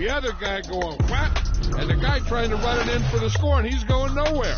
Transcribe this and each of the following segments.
The other guy going whap, and the guy trying to run it in for the score, and he's going nowhere.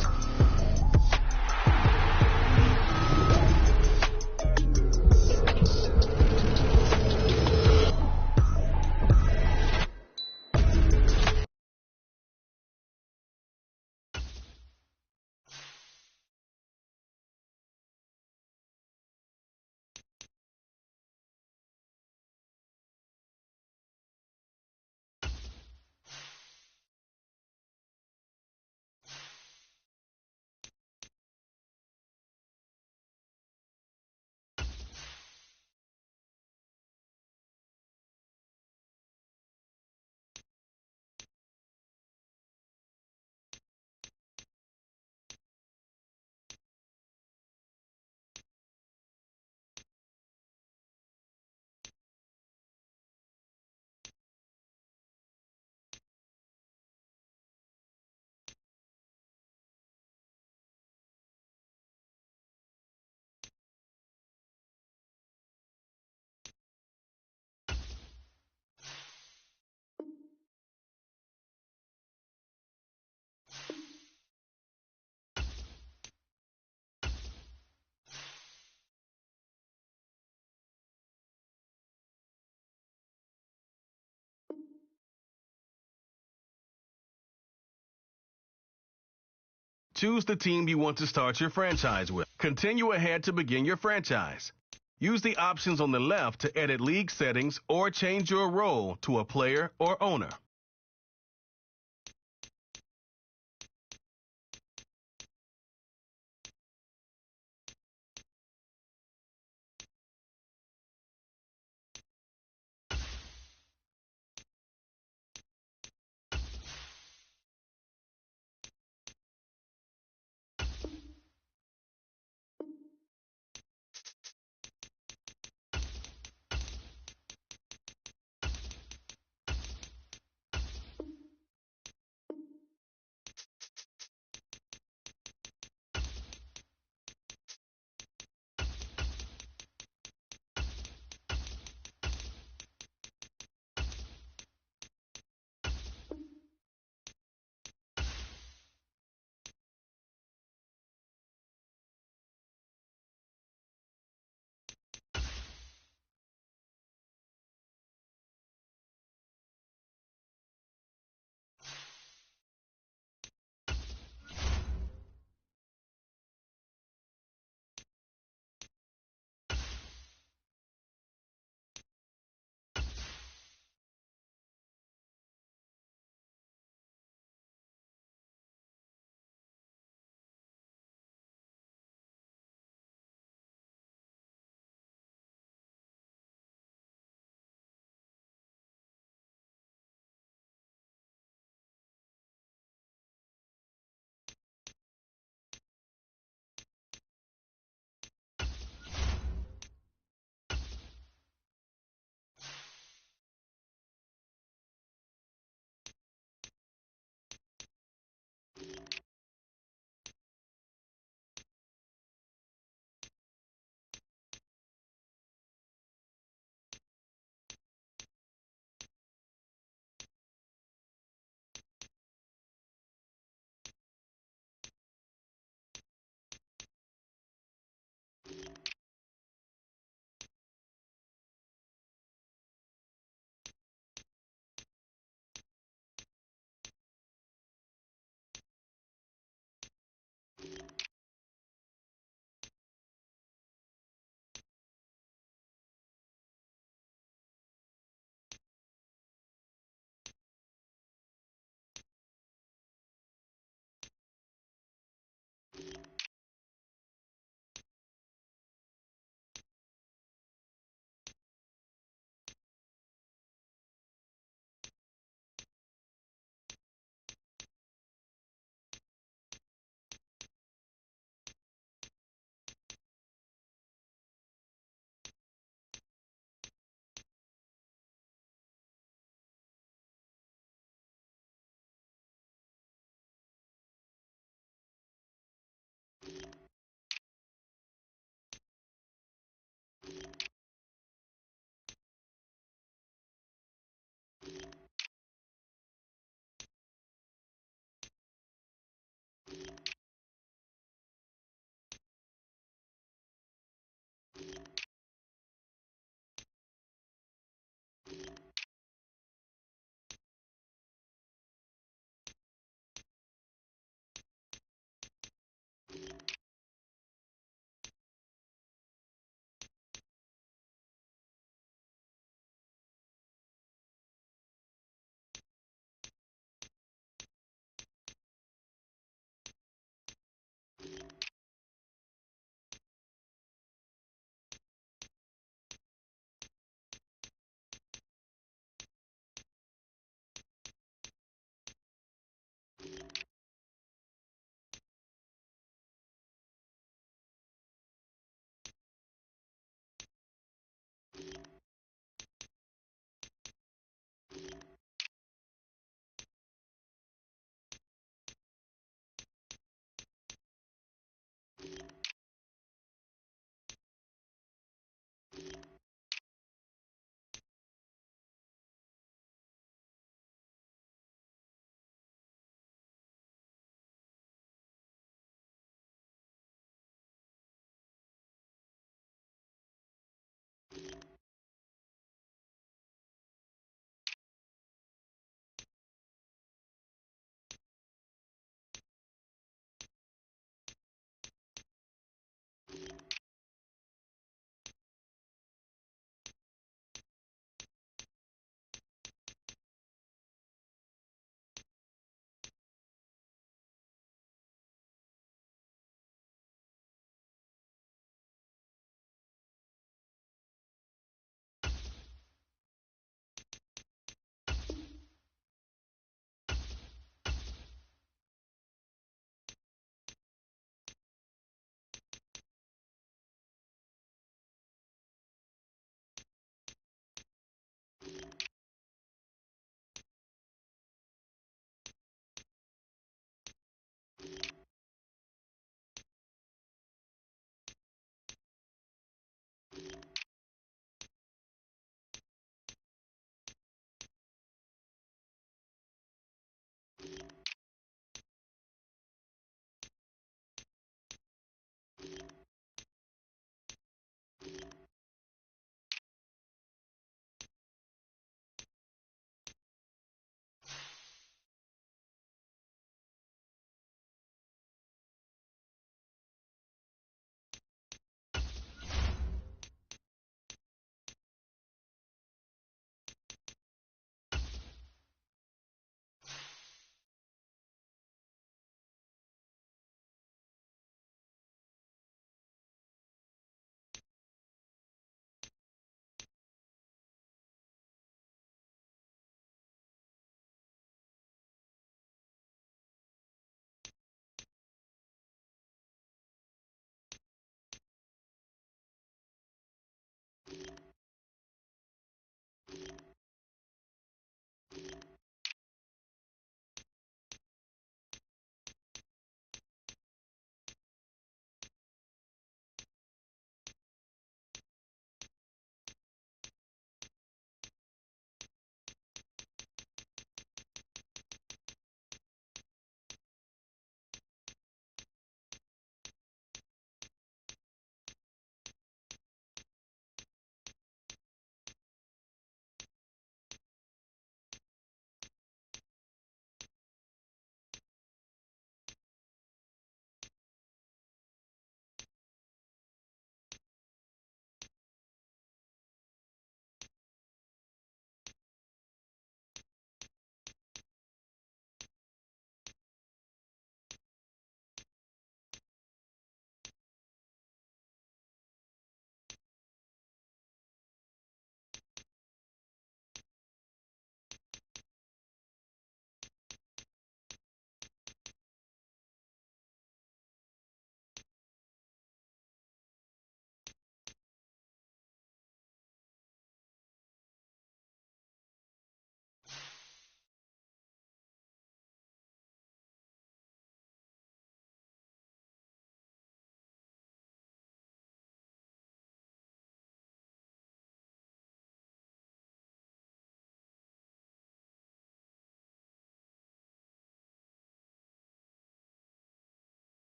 Choose the team you want to start your franchise with. Continue ahead to begin your franchise. Use the options on the left to edit league settings or change your role to a player or owner.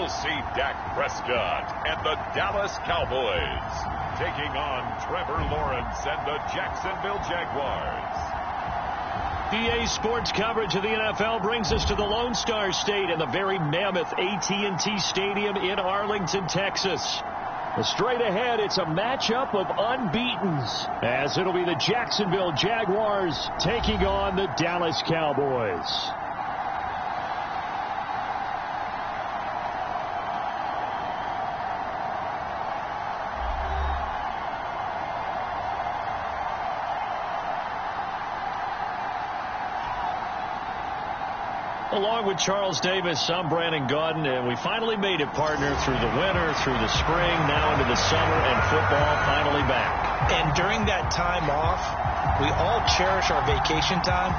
We'll see Dak Prescott and the Dallas Cowboys taking on Trevor Lawrence and the Jacksonville Jaguars. EA Sports coverage of the NFL brings us to the Lone Star State and the very mammoth AT&T Stadium in Arlington, Texas. Straight ahead, it's a matchup of unbeatens, as it'll be the Jacksonville Jaguars taking on the Dallas Cowboys. Along with Charles Davis, I'm Brandon Gaudin, and we finally made it, partner, through the winter, through the spring, now into the summer, and football finally back. And during that time off, we all cherish our vacation time.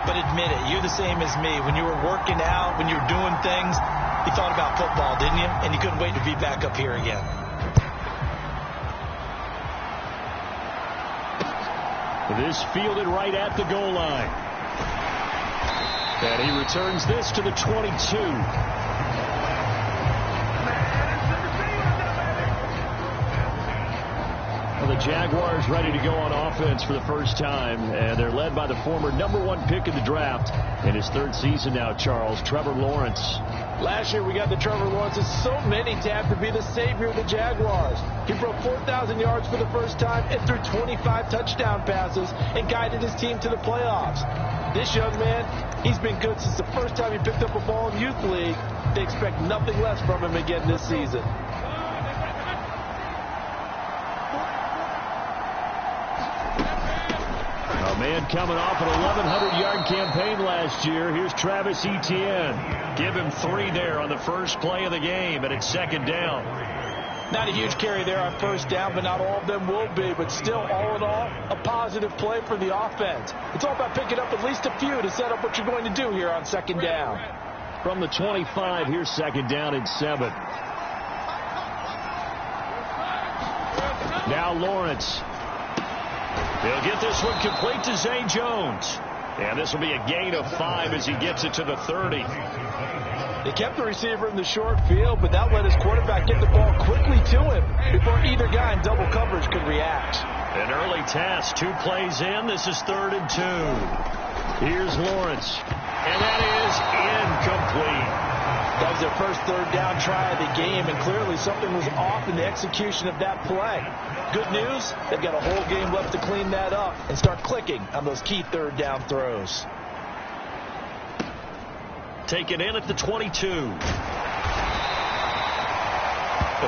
But admit it, you're the same as me. When you were working out, when you were doing things, you thought about football, didn't you? And you couldn't wait to be back up here again. This fielded right at the goal line. And he returns this to the 22. Well, the Jaguars ready to go on offense for the first time, and they're led by the former #1 pick in the draft in his third season now, Charles, Trevor Lawrence. Last year we got the Trevor Lawrences, so many tapped to be the savior of the Jaguars. He broke 4,000 yards for the first time and threw 25 touchdown passes and guided his team to the playoffs. This young man, he's been good since the first time he picked up a ball in Youth League. They expect nothing less from him again this season. A man coming off an 1,100-yard campaign last year. Here's Travis Etienne. Give him 3 there on the first play of the game, and it's second down. Not a huge carry there on first down, but not all of them will be. But still, all in all, a positive play for the offense. It's all about picking up at least a few to set up what you're going to do here on second down. From the 25, here's second down and 7. Now Lawrence. He'll get this one complete to Zay Jones. And this will be a gain of 5 as he gets it to the 30. They kept the receiver in the short field, but that let his quarterback get the ball quickly to him before either guy in double coverage could react. An early task, 2 plays in. This is 3rd and 2. Here's Lawrence. And that is incomplete. That was their first third down try of the game, and clearly something was off in the execution of that play. Good news, they've got a whole game left to clean that up and start clicking on those key third down throws. Taken in at the 22. It'll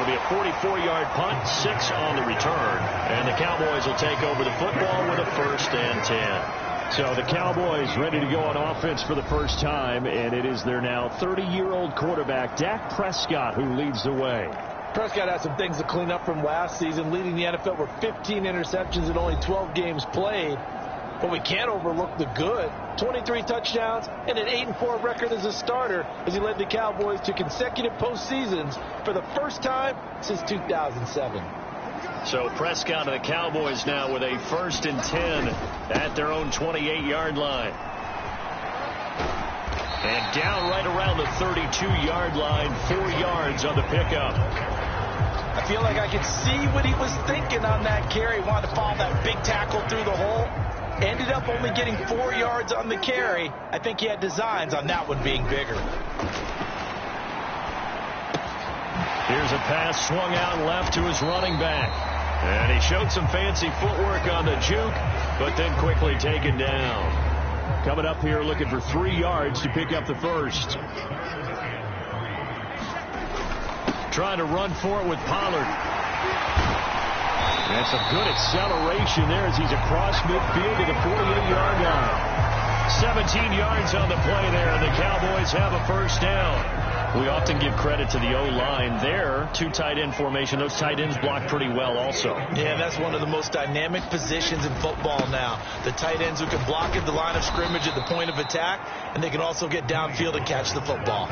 be a 44-yard punt, 6 on the return. And the Cowboys will take over the football with a 1st and 10. So the Cowboys ready to go on offense for the first time, and it is their now 30-year-old quarterback, Dak Prescott, who leads the way. Prescott has some things to clean up from last season, leading the NFL with 15 interceptions in only 12 games played. But we can't overlook the good. 23 touchdowns and an 8-4 record as a starter as he led the Cowboys to consecutive postseasons for the first time since 2007. So Prescott and the Cowboys now with a 1st and 10 at their own 28-yard line. And down right around the 32-yard line, 4 yards on the pickup. I feel like I could see what he was thinking on that carry. He wanted to follow that big tackle through the hole. Ended up only getting 4 yards on the carry. I think he had designs on that one being bigger. Here's a pass swung out left to his running back. And he showed some fancy footwork on the juke, but then quickly taken down. Coming up here looking for 3 yards to pick up the first. Trying to run for it with Pollard. And some good acceleration there as he's across midfield to the 48-yard line. 17 yards on the play there, and the Cowboys have a 1st down. We often give credit to the O-line there. 2 tight end formation. Those tight ends block pretty well also. Yeah, that's one of the most dynamic positions in football now. The tight ends who can block at the line of scrimmage at the point of attack, and they can also get downfield and catch the football.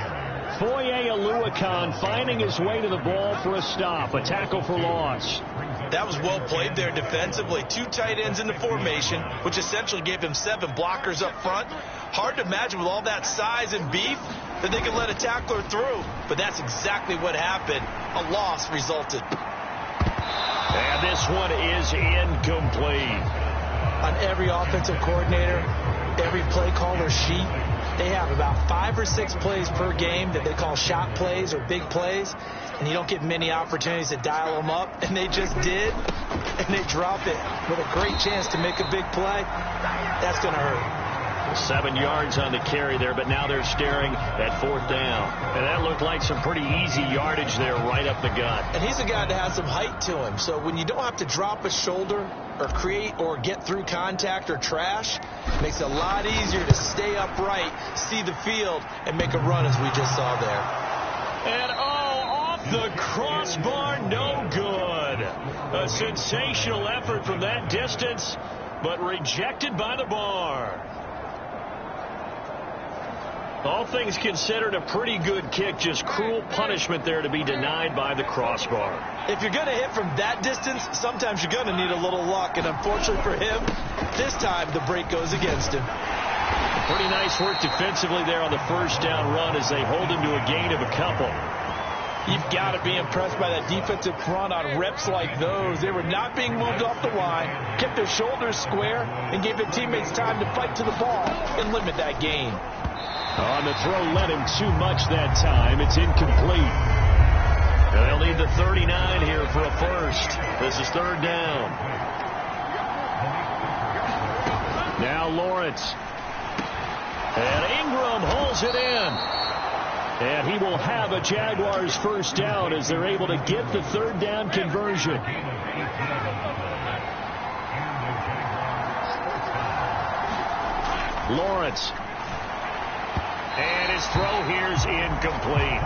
Foye Oluokun finding his way to the ball for a stop. A tackle for loss. That was well played there defensively. 2 tight ends in the formation, which essentially gave him 7 blockers up front. Hard to imagine with all that size and beef that they could let a tackler through. But that's exactly what happened. A loss resulted. And this one is incomplete. On every offensive coordinator, every play caller sheet, they have about 5 or 6 plays per game that they call shot plays or big plays, and you don't get many opportunities to dial them up, and they just did, and they dropped it with a great chance to make a big play. That's going to hurt. 7 yards on the carry there, but now they're staring at 4th down. And that looked like some pretty easy yardage there right up the gut. And he's a guy that has some height to him, so when you don't have to drop a shoulder or create or get through contact or trash, it makes it a lot easier to stay upright, see the field, and make a run as we just saw there. And off the crossbar, no good. A sensational effort from that distance, but rejected by the bar. All things considered, a pretty good kick, just cruel punishment there to be denied by the crossbar. If you're going to hit from that distance, sometimes you're going to need a little luck, and unfortunately for him, this time the break goes against him. Pretty nice work defensively there on the first down run as they hold him to a gain of a couple. You've got to be impressed by that defensive front on reps like those. They were not being moved off the line, kept their shoulders square, and gave their teammates time to fight to the ball and limit that gain. On the throw, led him too much that time. It's incomplete. And they'll need the 39 here for a first. This is 3rd down. Now Lawrence. And Ingram hauls it in. And he will have a Jaguars first down as they're able to get the 3rd down conversion. Lawrence. And his throw here is incomplete.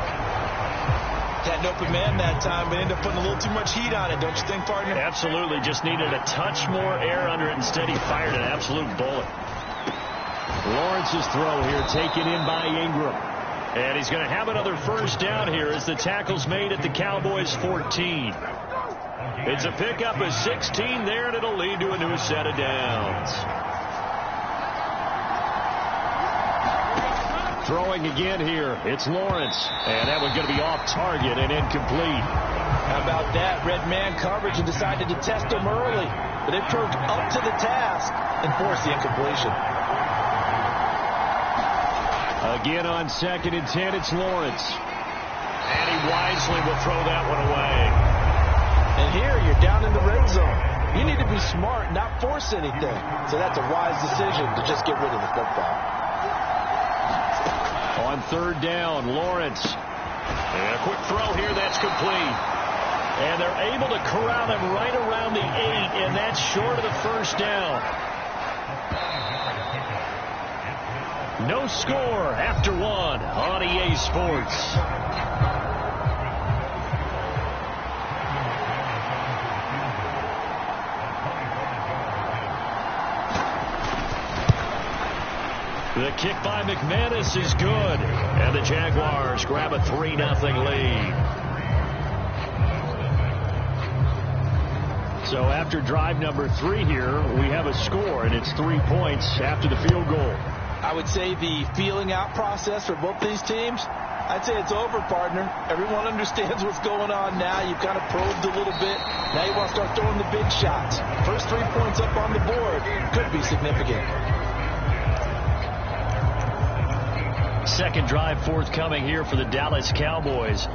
Had an open man that time, but ended up putting a little too much heat on it, don't you think, partner? Absolutely. Just needed a touch more air under it. Instead, he fired an absolute bullet. Lawrence's throw here taken in by Ingram. And he's going to have another first down here as the tackle's made at the Cowboys' 14. It's a pickup of 16 there, and it'll lead to a new set of downs. Throwing again here. It's Lawrence. And that one's going to be off target and incomplete. How about that? Red man coverage and decided to test him early. But they proved up to the task and forced the incompletion. Again on 2nd and 10, it's Lawrence. And he wisely will throw that one away. And here you're down in the red zone. You need to be smart, not force anything. So that's a wise decision to just get rid of the football. On 3rd down, Lawrence. And a quick throw here, that's complete. And they're able to corral him right around the 8, and that's short of the first down. No score after 1 on EA Sports. The kick by McManus is good, and the Jaguars grab a 3-0 lead. So after drive number 3 here, we have a score, and it's 3 points after the field goal. I would say the feeling out process for both these teams, I'd say it's over, partner. Everyone understands what's going on now. You've kind of probed a little bit. Now you want to start throwing the big shots. First 3 points up on the board could be significant. Second drive forthcoming here for the Dallas Cowboys.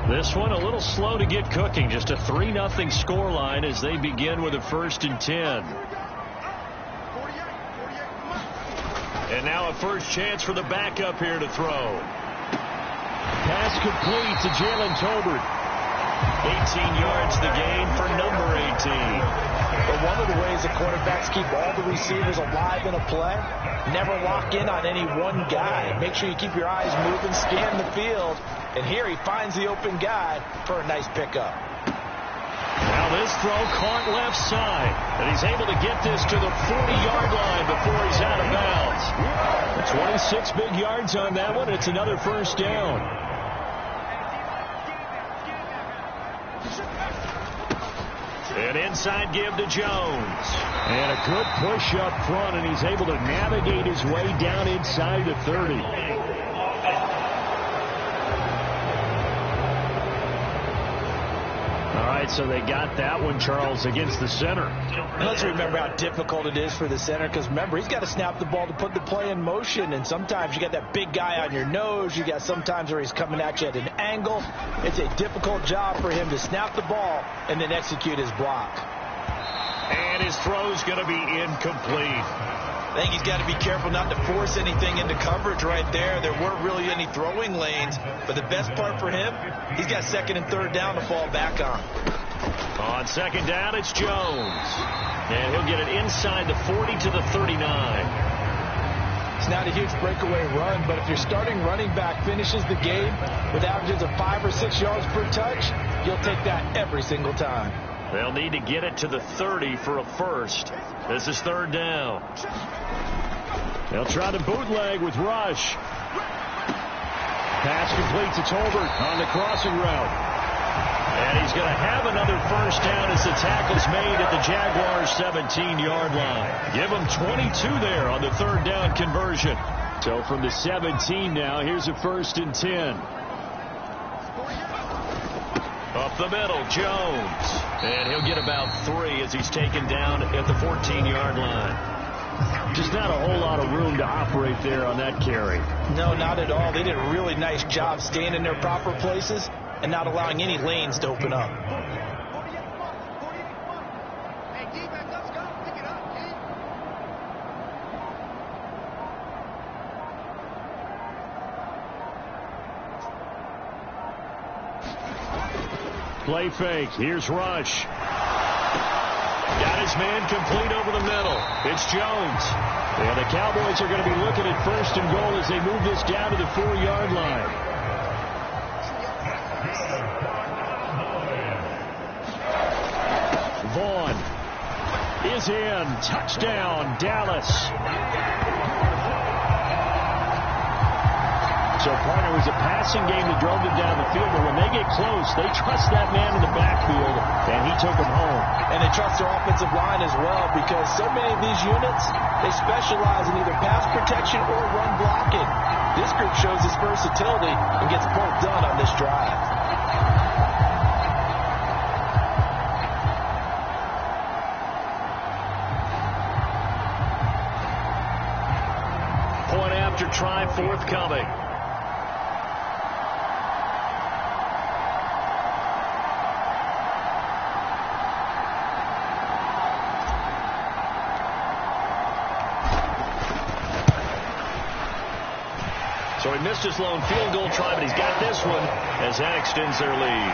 This one a little slow to get cooking. Just a 3-0 scoreline as they begin with a 1st and 10. And now a first chance for the backup here to throw. Pass complete to Jalen Tolbert. 18 yards the gain for number 18. But one of the ways the quarterbacks keep all the receivers alive in a play, never lock in on any one guy. Make sure you keep your eyes moving, scan the field, and here he finds the open guy for a nice pickup. Now this throw caught left side, and he's able to get this to the 40-yard line before he's out of bounds. 26 big yards on that one. It's another first down. An inside give to Jones. And a good push up front, and he's able to navigate his way down inside the 30. right, so they got that one, Charles, against the center. And let's remember how difficult it is for the center, because remember, he's got to snap the ball to put the play in motion, and sometimes you got that big guy on your nose. You got sometimes where he's coming at you at an angle. It's a difficult job for him to snap the ball and then execute his block. And his throw's going to be incomplete. I think he's got to be careful not to force anything into coverage right there. There weren't really any throwing lanes, but the best part for him, he's got second and third down to fall back on. On second down, it's Jones. And he'll get it inside the 40 to the 39. It's not a huge breakaway run, but if your starting running back finishes the game with averages of 5 or 6 yards per touch, you'll take that every single time. They'll need to get it to the 30 for a first. This is third down. They'll try to bootleg with Rush. Pass complete to Tolbert on the crossing route. And he's going to have another first down as the tackle's made at the Jaguars' 17-yard line. Give them 22 there on the third down conversion. So from the 17 now, here's a 1st and 10. Up the middle, Jones. And he'll get about 3 as he's taken down at the 14-yard line. Just not a whole lot of room to operate there on that carry. No, not at all. They did a really nice job staying in their proper places and not allowing any lanes to open up. Play fake. Here's Rush. Got his man complete over the middle. It's Jones. And the Cowboys are going to be looking at 1st and goal as they move this down to the 4-yard line. Vaughn is in. Touchdown, Dallas. So, partner, it was a passing game that drove them down the field, but when they get close, they trust that man in the backfield, and he took them home. And they trust their offensive line as well, because so many of these units, they specialize in either pass protection or run blocking. This group shows its versatility and gets both done on this drive. Point after try forthcoming. So he missed his lone field goal try, but he's got this one as that extends their lead.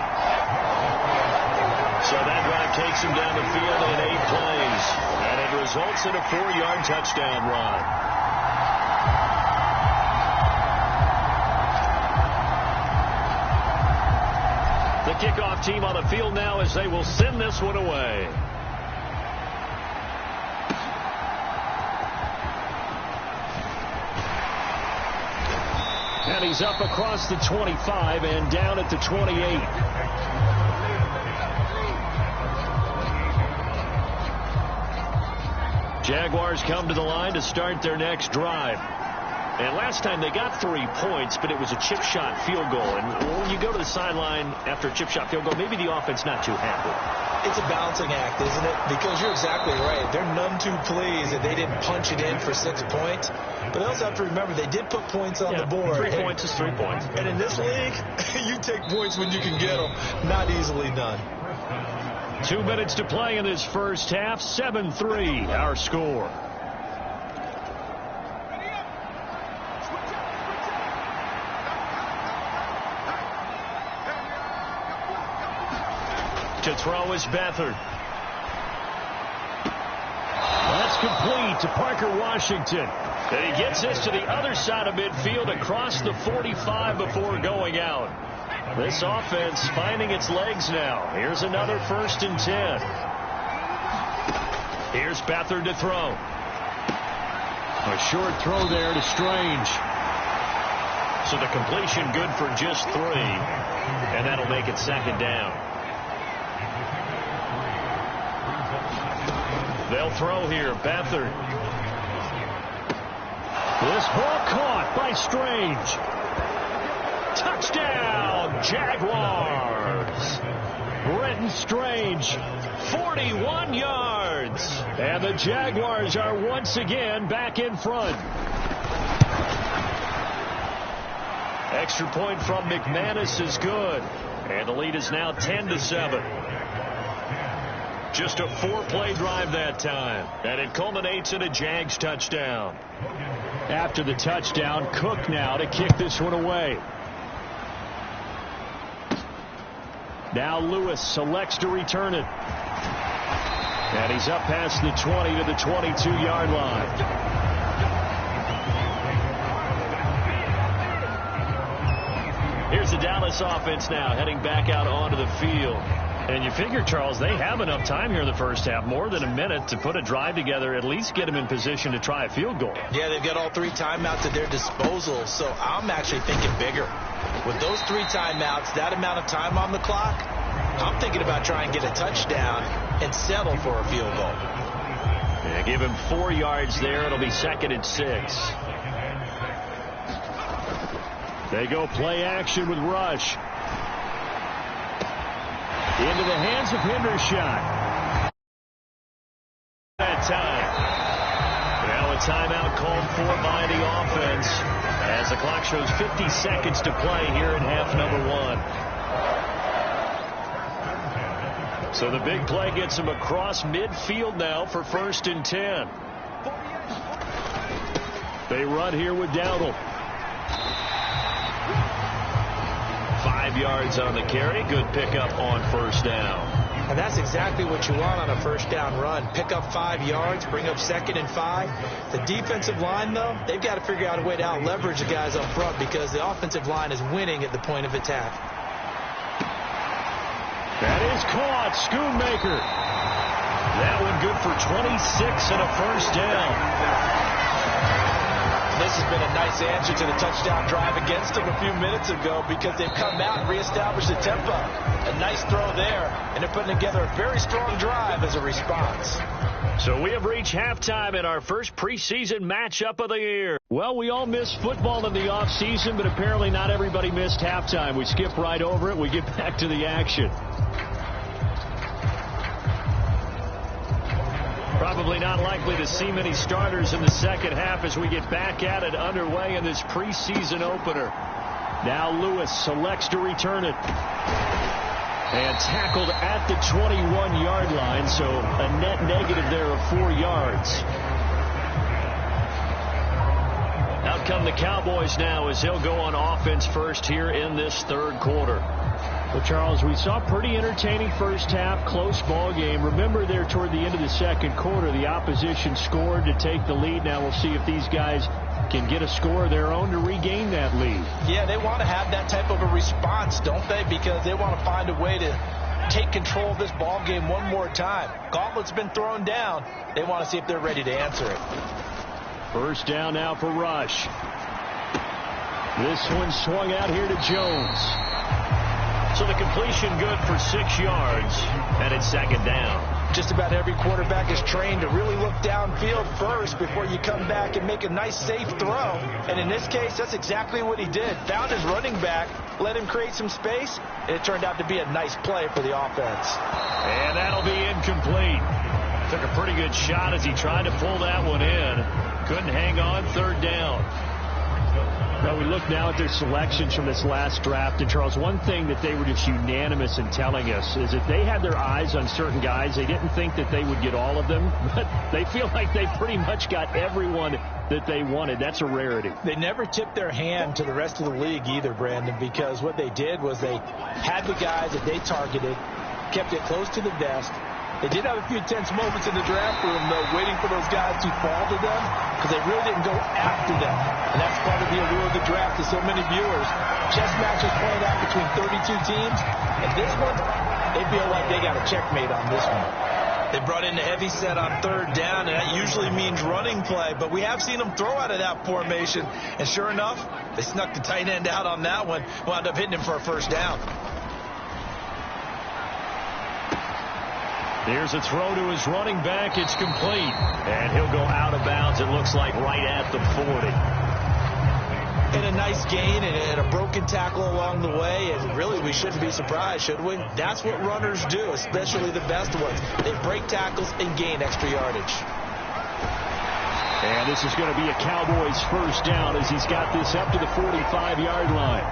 So that drive takes him down the field in 8 plays, and it results in a 4-yard touchdown run. The kickoff team on the field now as they will send this one away. And he's up across the 25 and down at the 28. Jaguars come to the line to start their next drive. And last time they got 3 points, but it was a chip shot field goal. And when you go to the sideline after a chip shot field goal, maybe the offense not too happy. It's a balancing act, isn't it? Because you're exactly right. They're none too pleased that they didn't punch it in for 6 points. But they also have to remember they did put points on the board. 3 points is 3 points. And in this league, you take points when you can get them. Not easily done. 2 minutes to play in this first half. 7-3 our score. To throw is Beathard. That's complete to Parker Washington. And he gets this to the other side of midfield across the 45 before going out. This offense finding its legs now. Here's another 1st and 10. Here's Beathard to throw. A short throw there to Strange. So the completion good for just 3. And that'll make it 2nd down. They'll throw here. Beathard. This ball caught by Strange. Touchdown, Jaguars. Brent getting strange. 41 yards. And the Jaguars are once again back in front. Extra point from McManus is good. And the lead is now 10-7. Just a 4-play drive that time. And it culminates in a Jags touchdown. After the touchdown, Cook now to kick this one away. Now Lewis selects to return it. And he's up past the 20 to the 22-yard line. Here's the Dallas offense now heading back out onto the field. And you figure, Charles, they have enough time here in the first half, more than a minute, to put a drive together, at least get them in position to try a field goal. Yeah, they've got all 3 timeouts at their disposal, so I'm actually thinking bigger. With those 3 timeouts, that amount of time on the clock, I'm thinking about trying to get a touchdown and settle for a field goal. Yeah, give him 4 yards there. It'll be 2nd and 6. They go play action with Rush. Into the hands of Hendershot. That time. Now a timeout called for by the offense as the clock shows 50 seconds to play here in half number 1. So the big play gets him across midfield now for 1st and 10. They run here with Dowdle. 5 yards on the carry. Good pickup on 1st down. And that's exactly what you want on a 1st down run. Pick up 5 yards, bring up 2nd and 5. The defensive line, though, they've got to figure out a way to out-leverage the guys up front because the offensive line is winning at the point of attack. That is caught. Schoonmaker. That one good for 26 and a 1st down. This has been a nice answer to the touchdown drive against them a few minutes ago because they've come out and reestablished the tempo. A nice throw there, and they're putting together a very strong drive as a response. So we have reached halftime in our first preseason matchup of the year. Well, we all missed football in the offseason, but apparently not everybody missed halftime. We skip right over it. We get back to the action. Probably not likely to see many starters in the second half as we get back at it underway in this preseason opener. Now Lewis selects to return it. And tackled at the 21-yard line, so a net negative there of 4 yards. Out come the Cowboys now as he'll go on offense first here in this 3rd quarter. Well, Charles, we saw a pretty entertaining first half, close ball game. Remember there toward the end of the 2nd quarter, the opposition scored to take the lead. Now we'll see if these guys can get a score of their own to regain that lead. Yeah, they want to have that type of a response, don't they? Because they want to find a way to take control of this ball game one more time. Gauntlet's been thrown down. They want to see if they're ready to answer it. 1st down now for Rush. This one swung out here to Jones. So the completion good for 6 yards, and it's 2nd down. Just about every quarterback is trained to really look downfield first before you come back and make a nice, safe throw. And in this case, that's exactly what he did. Found his running back, let him create some space, and it turned out to be a nice play for the offense. And that'll be incomplete. Took a pretty good shot as he tried to pull that one in. Couldn't hang on. 3rd down. Well, we look now at their selections from this last draft. And, Charles, one thing that they were just unanimous in telling us is that they had their eyes on certain guys. They didn't think that they would get all of them, but they feel like they pretty much got everyone that they wanted. That's a rarity. They never tipped their hand to the rest of the league either, Brandon, because what they did was they had the guys that they targeted, kept it close to the vest. They did have a few tense moments in the draft room, though, waiting for those guys to fall to them because they really didn't go after them. And that's part of the allure of the draft to so many viewers. Chess matches played out between 32 teams, and this one, they feel like they got a checkmate on this one. They brought in the heavy set on 3rd down, and that usually means running play, but we have seen them throw out of that formation, and sure enough, they snuck the tight end out on that one, wound up hitting him for a 1st down. Here's a throw to his running back. It's complete. And he'll go out of bounds, it looks like, right at the 40. and a nice gain and a broken tackle along the way, and really we shouldn't be surprised, should we? That's what runners do, especially the best ones. They break tackles and gain extra yardage. And this is going to be a Cowboys first down as he's got this up to the 45-yard line.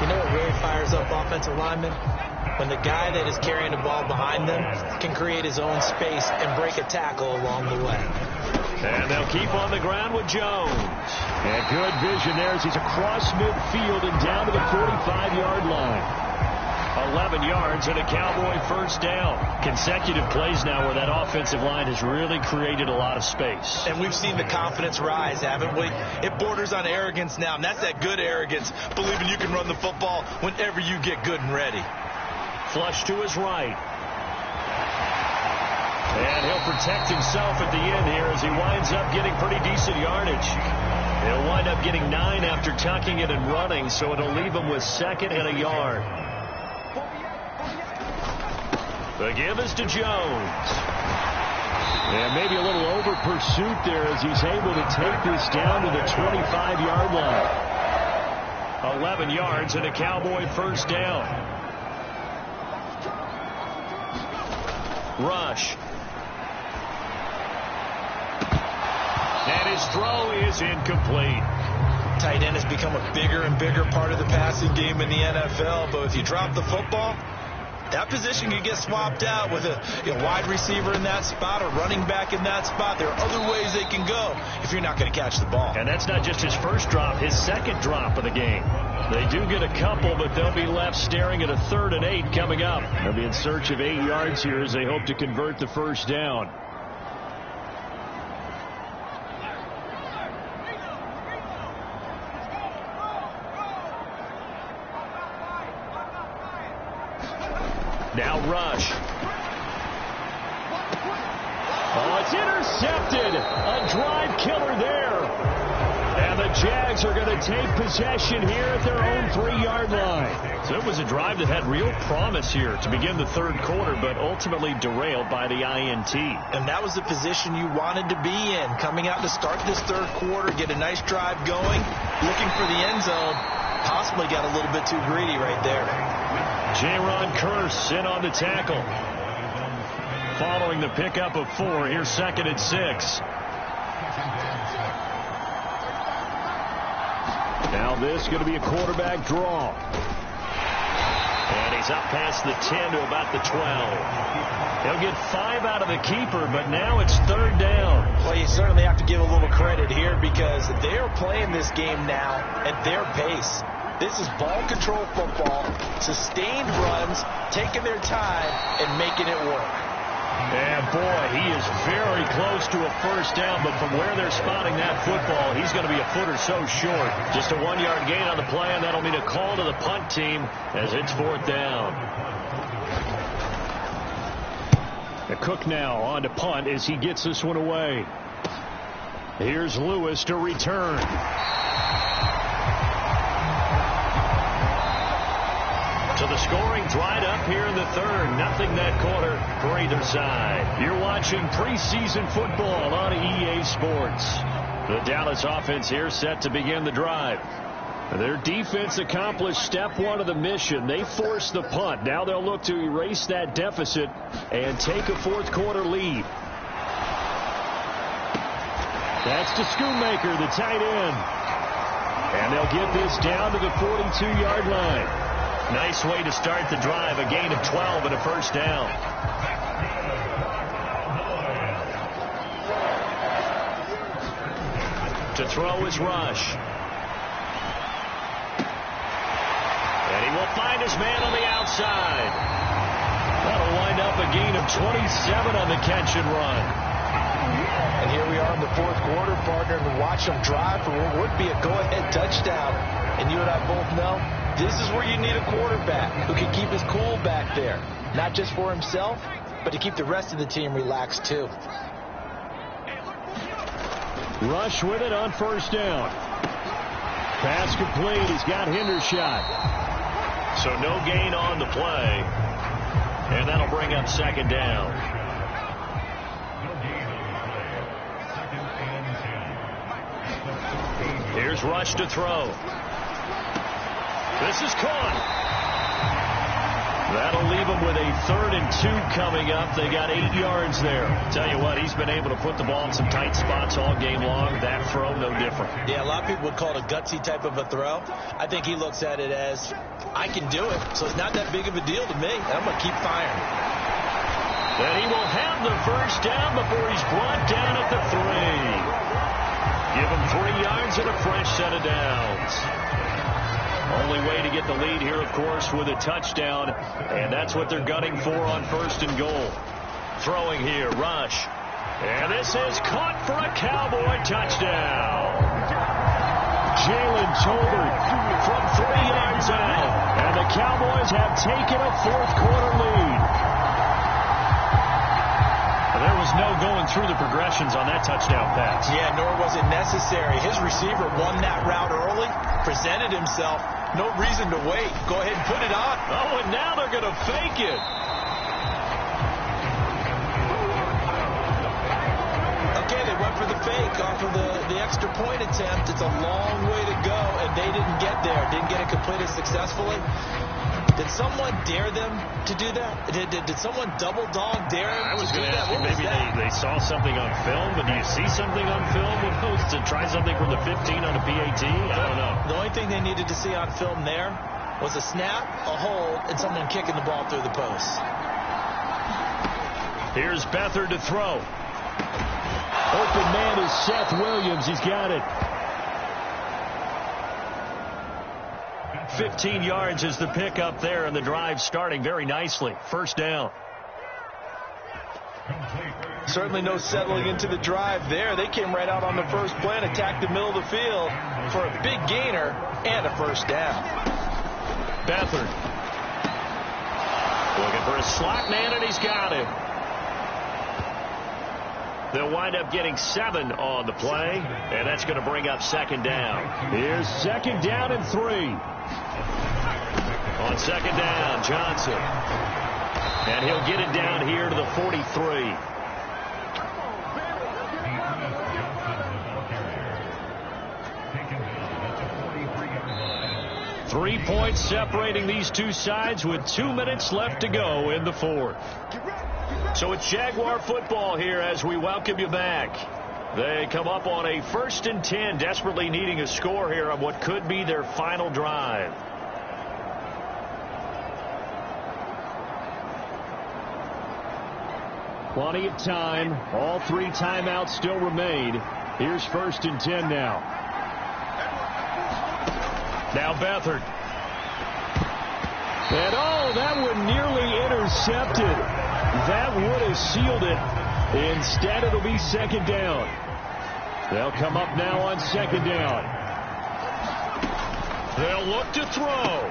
You know what really fires up offensive linemen? When the guy that is carrying the ball behind them can create his own space and break a tackle along the way. And they'll keep on the ground with Jones. And good vision there as he's across midfield and down to the 45-yard line. 11 yards and a Cowboy first down. Consecutive plays now where that offensive line has really created a lot of space. And we've seen the confidence rise, haven't we? It borders on arrogance now, and that's that good arrogance, believing you can run the football whenever you get good and ready. Flush to his right. And he'll protect himself at the end here as he winds up getting pretty decent yardage. He'll wind up getting 9 after tucking it and running, so it'll leave him with 2nd and a yard. The give is to Jones. And maybe a little over pursuit there as he's able to take this down to the 25-yard line. 11 yards and a Cowboy first down. Rush. And his throw is incomplete. Tight end has become a bigger and bigger part of the passing game in the NFL, but if you drop the football, that position can get swapped out with a wide receiver in that spot or running back in that spot. There are other ways they can go if you're not going to catch the ball. And that's not just his first drop, his 2nd drop of the game. They do get a couple, but they'll be left staring at a 3rd and 8 coming up. They'll be in search of 8 yards here as they hope to convert the first down. Now Rush. Oh, it's intercepted. A drive killer there. And the Jags are going to take possession here at their own 3-yard line. So it was a drive that had real promise here to begin the 3rd quarter, but ultimately derailed by the INT. And that was the position you wanted to be in. Coming out to start this 3rd quarter, get a nice drive going, looking for the end zone. Possibly got a little bit too greedy right there. Jaron Kearse in on the tackle. Following the pickup of 4, here's 2nd and 6. Now this is going to be a quarterback draw. And he's up past the 10 to about the 12. He'll get 5 out of the keeper, but now it's 3rd down. Well, you certainly have to give a little credit here because they are playing this game now at their pace. This is ball control football, sustained runs, taking their time, and making it work. And boy, he is very close to a first down, but from where they're spotting that football, he's going to be a foot or so short. Just a 1-yard gain on the play, and that'll mean a call to the punt team as it's 4th down. Cook now on to punt as he gets this one away. Here's Lewis to return. So the scoring dried up here in the 3rd. Nothing that quarter for either side. You're watching preseason football on EA Sports. The Dallas offense here set to begin the drive. Their defense accomplished step 1 of the mission. They forced the punt. Now they'll look to erase that deficit and take a 4th quarter lead. That's to Schoonmaker, the tight end. And they'll get this down to the 42-yard line. Nice way to start the drive, a gain of 12 and a first down. To throw is Rush. And he will find his man on the outside. That'll wind up a gain of 27 on the catch and run. And here we are in the 4th quarter, partner, and watch them drive for what would be a go-ahead touchdown. And you and I both know this is where you need a quarterback who can keep his cool back there. Not just for himself, but to keep the rest of the team relaxed too. Rush with it on first down. Pass complete. He's got Hendershot. So no gain on the play. And that'll bring up 2nd down. Here's Rush to throw. This is caught. That'll leave them with a 3rd and 2 coming up. They got 8 yards there. Tell you what, he's been able to put the ball in some tight spots all game long. That throw, no different. Yeah, a lot of people would call it a gutsy type of a throw. I think he looks at it as, I can do it, so it's not that big of a deal to me, and I'm going to keep firing. And he will have the first down before he's brought down at the 3. Give him 3 yards and a fresh set of downs. Only way to get the lead here, of course, with a touchdown, and that's what they're gunning for on 1st and goal. Throwing here, Rush. And this is caught for a Cowboy touchdown. Jalen Tolbert from 3 yards out, and the Cowboys have taken a 4th quarter lead. There was no going through the progressions on that touchdown pass. Yeah, nor was it necessary. His receiver won that route early, presented himself. No reason to wait. Go ahead and put it on. Oh, and now they're going to fake it. Okay, they went for the fake off of the extra point attempt. It's a long way to go, and they didn't get there. Didn't get it completed successfully. Did someone dare them to do that? Did someone double dog dare them to do that? I was going to ask you, maybe they saw something on film, but do you see something on film to try something from the 15 on a PAT? I don't know. The only thing they needed to see on film there was a snap, a hold, and someone kicking the ball through the post. Here's Beathard to throw. Open man is Seth Williams. He's got it. 15 yards is the pickup there, and the drive starting very nicely. First down. Certainly no settling into the drive there. They came right out on the first play and attacked the middle of the field for a big gainer and a first down. Beathard looking for a slot man, and he's got it. They'll wind up getting 7 on the play, and that's going to bring up 2nd down. Here's 2nd down and 3. On 2nd down, Johnson. And he'll get it down here to the 43. Three points separating these two sides with 2 minutes left to go in the 4th. So it's Jaguar football here as we welcome you back. They come up on a 1st and 10, desperately needing a score here on what could be their final drive. Plenty of time. All 3 timeouts still remain. Here's 1st and 10 now. Now Beathard. And that one nearly intercepted. That would have sealed it. Instead, it'll be 2nd down. They'll come up now on 2nd down. They'll look to throw.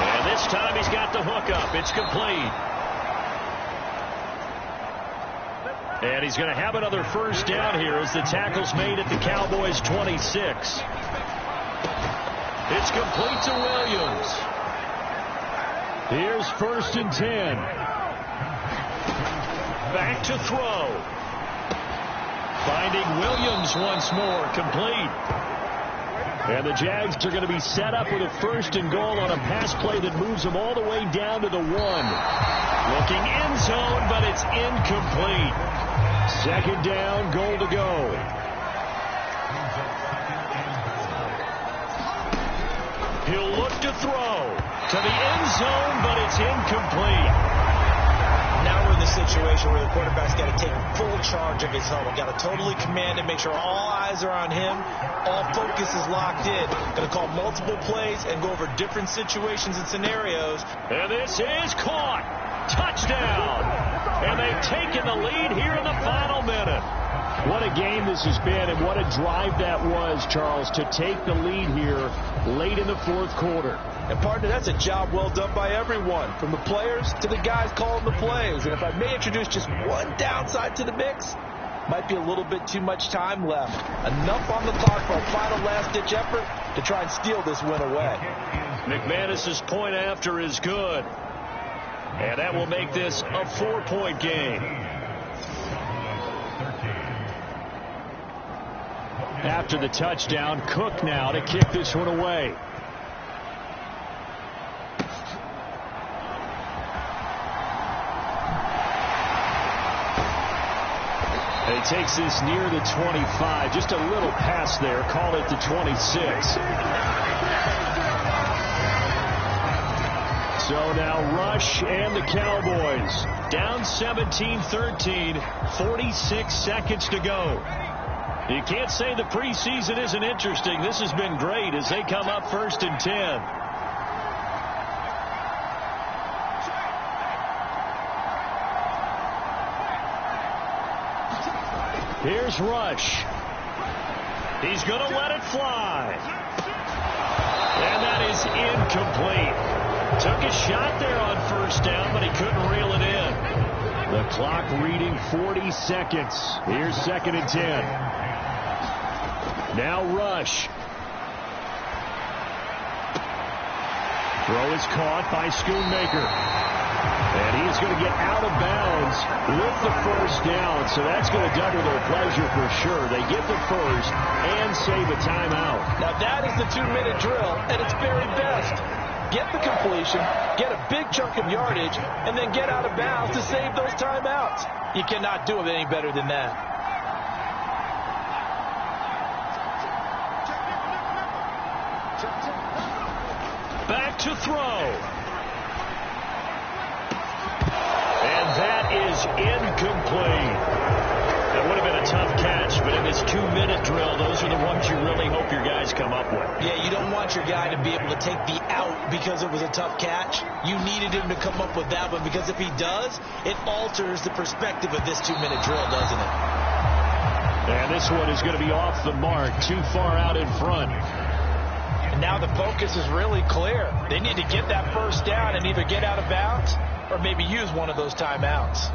And this time he's got the hook up. It's complete. And he's going to have another first down here as the tackle's made at the Cowboys' 26. It's complete to Williams. Here's 1st and 10. Back to throw. Finding Williams once more, complete. And the Jags are going to be set up with a 1st and goal on a pass play that moves them all the way down to the 1. Looking end zone, but it's incomplete. 2nd down, goal to go. He'll look to throw to the end zone, but it's incomplete. Now we're in the situation where the quarterback's got to take full charge of his huddle. Got to totally command it, make sure all eyes are on him. All focus is locked in. Going to call multiple plays and go over different situations and scenarios. And this is caught. Touchdown. And they've taken the lead here in the final minute. What a game this has been, and what a drive that was, Charles, to take the lead here late in the 4th quarter. And, partner, that's a job well done by everyone, from the players to the guys calling the plays. And if I may introduce just one downside to the mix, might be a little bit too much time left. Enough on the clock for a final last-ditch effort to try and steal this win away. McManus's point after is good. And that will make this a 4-point game. after the touchdown. Cook now to kick this one away. He takes this near the 25. Just a little pass there. Call it the 26. So now Rush and the Cowboys down 17-13. 46 seconds to go. You can't say the preseason isn't interesting. This has been great as they come up 1st and 10. Here's Rush. He's going to let it fly. And that is incomplete. Took a shot there on 1st down, but he couldn't reel it in. The clock reading 40 seconds. Here's 2nd and 10. Now Rush. Throw is caught by Schoonmaker. And he's going to get out of bounds with the 1st down. So that's going to double their pleasure for sure. They get the 1st and save a timeout. Now that is the 2-minute drill at its very best. Get the completion, get a big chunk of yardage, and then get out of bounds to save those timeouts. You cannot do it any better than that. Back to throw. And that is incomplete. That would have been a tough catch, but in this 2-minute drill, those are the ones you really hope your guys come up with. Yeah, you don't want your guy to be able to take the out because it was a tough catch. You needed him to come up with that one, because if he does, it alters the perspective of this 2-minute drill, doesn't it? And this one is going to be off the mark, too far out in front. And now the focus is really clear. They need to get that 1st down and either get out of bounds or maybe use one of those timeouts.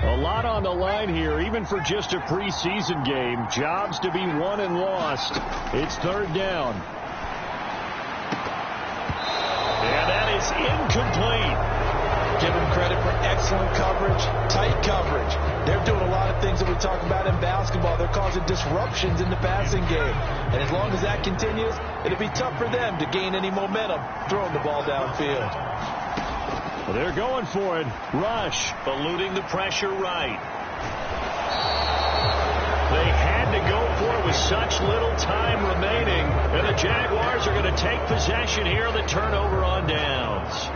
A lot on the line here, even for just a preseason game. Jobs to be won and lost. It's 3rd down. And that is incomplete. Give them credit for excellent coverage, tight coverage. They're doing a lot of things that we talk about in basketball. They're causing disruptions in the passing game. And as long as that continues, it'll be tough for them to gain any momentum throwing the ball downfield. Well, they're going for it. Rush eluding the pressure right. They had to go for it with such little time remaining. And the Jaguars are going to take possession here on the turnover on downs.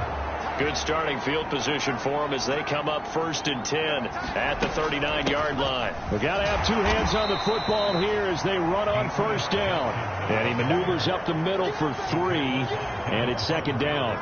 Good starting field position for them as they come up 1st and 10 at the 39-yard line. We've got to have 2 hands on the football here as they run on 1st down. And he maneuvers up the middle for 3, and it's 2nd down.